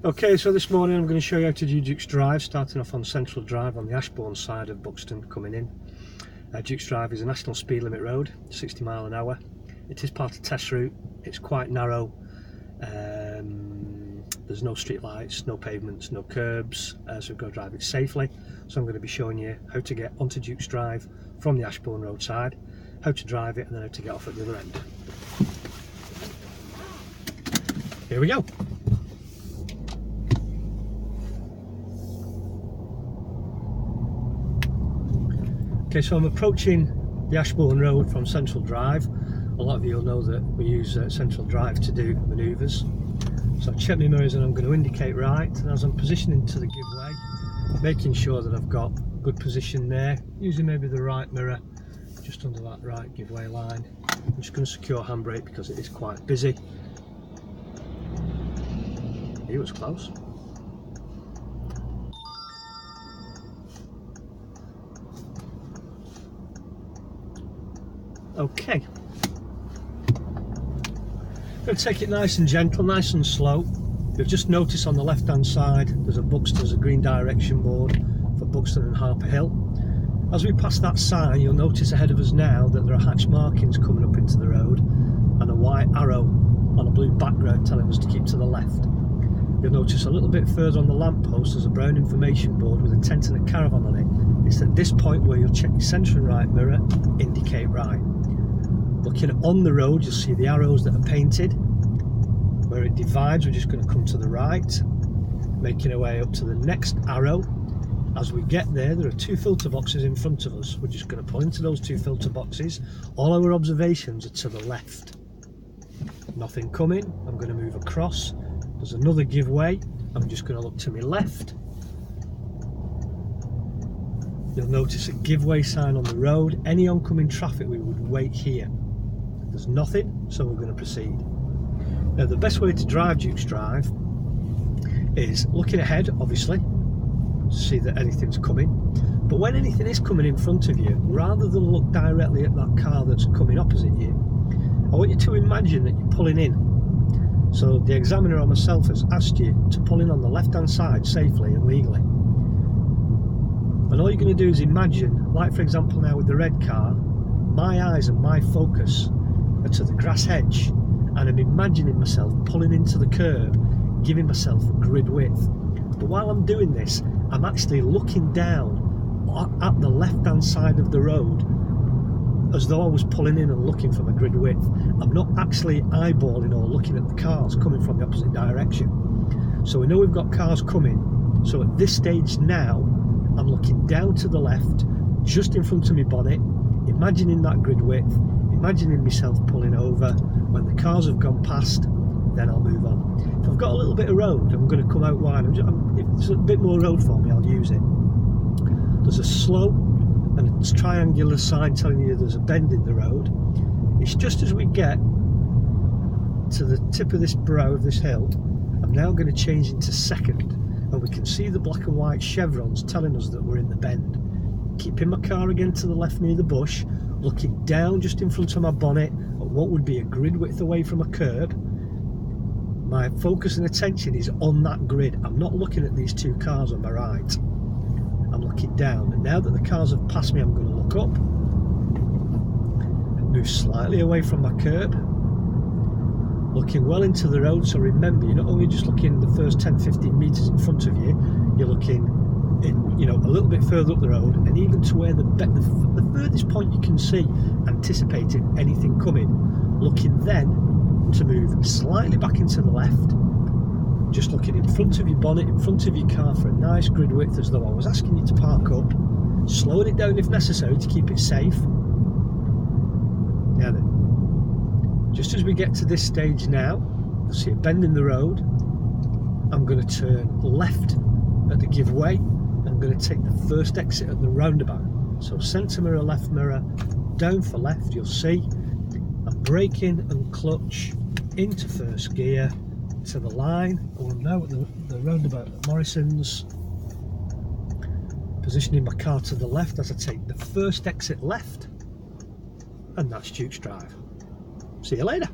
Okay, so this morning I'm going to show you how to do Duke's Drive, starting off on Central Drive on the Ashbourne side of Buxton coming in. Duke's Drive is a national speed limit road, 60 mile an hour. It is part of test route, it's quite narrow, there's no street lights, no pavements, no curbs, so we've got to drive it safely. So I'm going to be showing you how to get onto Duke's Drive from the Ashbourne roadside, how to drive it and then how to get off at the other end. Here we go. Okay, so I'm approaching the Ashbourne Road from Central Drive. A lot of you will know that we use Central Drive to do manoeuvres. So I've checked my mirrors and I'm going to indicate right, and as I'm positioning to the giveaway, making sure that I've got good position there, using maybe the right mirror just under that right giveaway line. I'm just going to secure handbrake because it is quite busy. He was close. Okay, I'm going to take it nice and gentle, nice and slow. You'll just notice on the left hand side there's a green direction board for Buxton and Harper Hill. As we pass that sign, you'll notice ahead of us now that there are hatch markings coming up into the road and a white arrow on a blue background telling us to keep to the left. You'll notice a little bit further on the lamppost there's a brown information board with a tent and a caravan on it. It's at this point where you'll check your centre and right mirror, indicate right. Looking on the road, you'll see the arrows that are painted. Where it divides, we're just going to come to the right, making our way up to the next arrow. As we get there, there are two filter boxes in front of us. We're just going to pull into those two filter boxes. All our observations are to the left. Nothing coming. I'm going to move across. There's another giveaway. I'm just going to look to my left. You'll notice a giveaway sign on the road. Any oncoming traffic, we would wait here. There's nothing, so we're going to proceed. Now, the best way to drive Duke's Drive is looking ahead, obviously, to see that anything's coming. But when anything is coming in front of you, rather than look directly at that car that's coming opposite you, I want you to imagine that you're pulling in. So the examiner or myself has asked you to pull in on the left-hand side safely and legally. And all you're going to do is imagine, like for example now with the red car, my eyes and my focus are to the grass hedge, and I'm imagining myself pulling into the curb, giving myself a grid width. But while I'm doing this, I'm actually looking down at the left hand side of the road as though I was pulling in and looking for my grid width. I'm not actually eyeballing or looking at the cars coming from the opposite direction. So we know we've got cars coming, so at this stage now I'm looking down to the left, just in front of my bonnet, imagining that grid width, imagining myself pulling over. When the cars have gone past, then I'll move on. If I've got a little bit of road, I'm going to come out wide. If there's a bit more road for me, I'll use it. There's a slow and a triangular sign telling you there's a bend in the road. It's just as we get to the tip of this brow of this hill, I'm now going to change into second, and we can see the black and white chevrons telling us that we're in the bend. Keeping my car again to the left near the bush, looking down just in front of my bonnet at what would be a grid width away from a curb. My focus and attention is on that grid. I'm not looking at these two cars on my right. I'm looking down, and now that the cars have passed me, I'm going to look up, move slightly away from my curb, looking well into the road. So remember, you're not only just looking the first 10-15 metres in front of you, you're looking in, a little bit further up the road, and even to where the furthest point you can see, anticipating anything coming. Looking then to move slightly back into the left, just looking in front of your bonnet, in front of your car for a nice grid width, as though I was asking you to park up, slowing it down if necessary to keep it safe. Now then, just as we get to this stage now, you'll see a bend in the road. I'm going to turn left at the giveaway. I'm going to take the first exit at the roundabout. So centre mirror, left mirror, down for left. You'll see I'm braking and clutch into first gear to the line. And we're now at the roundabout at Morrison's. Positioning my car to the left as I take the first exit left. And that's Duke's Drive. See you later.